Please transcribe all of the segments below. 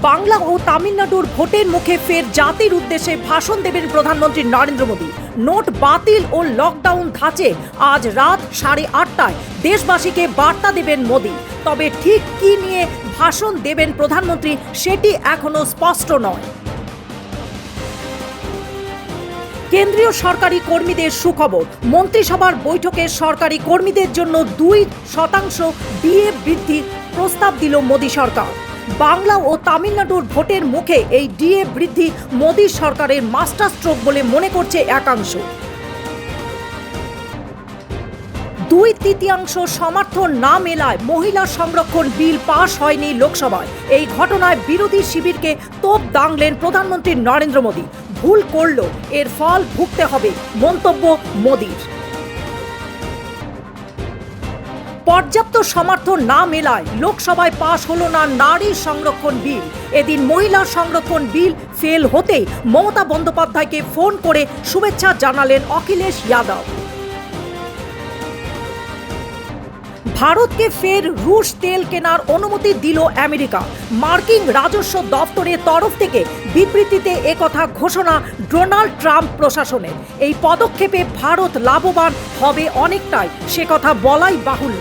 বাংলা ও তামিলনাড়ুর ভোটের মুখে ফের জাতির উদ্দেশ্যে ভাষণ দেবেন প্রধানমন্ত্রী নরেন্দ্র মোদী। নোট বাতিল ও লকডাউন ধাঁচে আজ রাত 8:30টায় দেশবাসীকে বার্তা দেবেন মোদী। তবে ঠিক কী নিয়ে ভাষণ দেবেন প্রধানমন্ত্রী সেটি এখনো স্পষ্ট নয়। কেন্দ্রীয় সরকারি কর্মীদের সুখবর, মন্ত্রিসভার বৈঠকে সরকারি কর্মীদের জন্য 2% ডিএ বৃদ্ধির প্রস্তাব দিল মোদী সরকার। বাংলা ও তামিলনাড়ুর ভোটের মুখে এই ডিএ বৃদ্ধি মোদী সরকারের মাস্টার স্ট্রোক বলে মনে করছে একাংশ। 2/3 সমর্থন না মেলায় মহিলা সংরক্ষণ বিল পাশ হয়নি লোকসভায়। এই ঘটনায় বিরোধী শিবিরকে তোপ দাগলেন প্রধানমন্ত্রী নরেন্দ্র মোদী। ভুল করল, এর ফল ভুগতে হবে, মন্তব্য মোদীর। পর্যাপ্ত সমর্থন না মেলায় লোকসভায় পাশ হলো না নারী সংরক্ষণ বিল। এদিন মহিলা সংরক্ষণ বিল ফেল হতেই মমতা বন্দ্যোপাধ্যায়কে ফোন করে শুভেচ্ছা জানালেন অখিলেশ যাদব। ভারতকে ফের রুশ তেল কেনার অনুমতি দিল আমেরিকা। মার্কিন রাজস্ব দপ্তরের তরফ থেকে বিবৃতিতে একথা ঘোষণা ডোনাল্ড ট্রাম্প প্রশাসনের। এই পদক্ষেপে ভারত লাভবান হবে অনেকটাই, সে কথা বলাই বাহুল্য।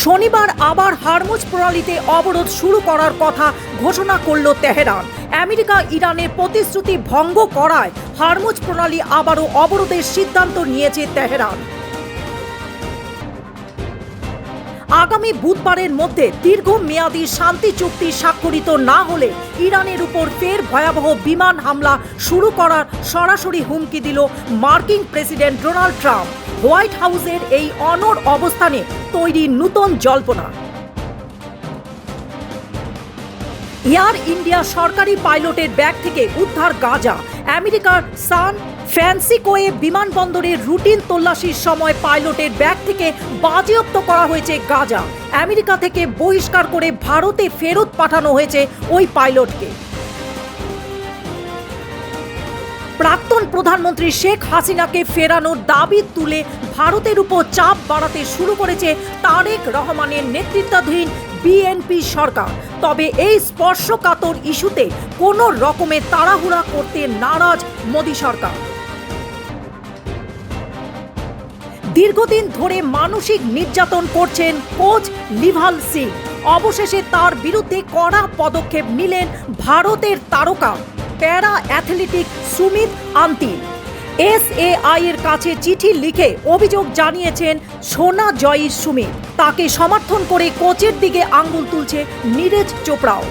শনিবার আবার হরমুজ প্রণালীতে অবরোধ শুরু করার কথা ঘোষণা করল তেহরান। আমেরিকা ইরানের প্রতিশ্রুতি ভঙ্গ করায় হরমুজ প্রণালী আবারও অবরোধের সিদ্ধান্ত নিয়েছে তেহরান। আগামী বুধবারের মধ্যে দীর্ঘমেয়াদী শান্তি চুক্তি স্বাক্ষরিত না হলে ইরানের উপর ফের ভয়াবহ বিমান হামলা শুরু করার সরাসরি হুমকি দিল মার্কিন প্রেসিডেন্ট ডোনাল্ড ট্রাম্প। হোয়াইট হাউসের এই অনড় অবস্থানে তৈরি নতুন জল্পনা। এয়ার ইন্ডিয়া সরকারি পাইলটের ব্যাগ থেকে উদ্ধার গাঁজা। আমেরিকার সান ফ্রান্সিসকোয়ে বিমানবন্দরের রুটিন তল্লাশির সময় পাইলটের ব্যাগ থেকে বাজেয়াপ্ত করা হয়েছে গাঁজা। আমেরিকা থেকে বহিষ্কার করে ভারতে ফেরত পাঠানো হয়েছে ওই পাইলটকে। প্রাক্তন প্রধানমন্ত্রী শেখ হাসিনাকে ফেরানোর দাবি তুলে ভারতের উপর চাপ বাড়াতে শুরু করেছে তারেক রহমানের নেতৃত্বাধীন বিএনপি সরকার। তবে এই স্পর্শকাতর ইস্যুতে কোনো রকমের তাড়াহুড়া করতে নারাজ মোদী সরকার। দীর্ঘদিন ধরে মানসিক নির্যাতন করছেন কোচ লিভাল সিং। অবশেষে তার বিরুদ্ধে কড়া পদক্ষেপ নিলেন ভারতের তারকা প্যারা অ্যাথলেটিক সুমিত আন্তিল। SAI এর কাছে চিঠি লিখে অভিযোগ জানিয়েছেন সোনা জয়ী সুমিত। তাকে সমর্থন করে কোচের দিকে আঙ্গুল তুলছে নীরজ চোপড়াও।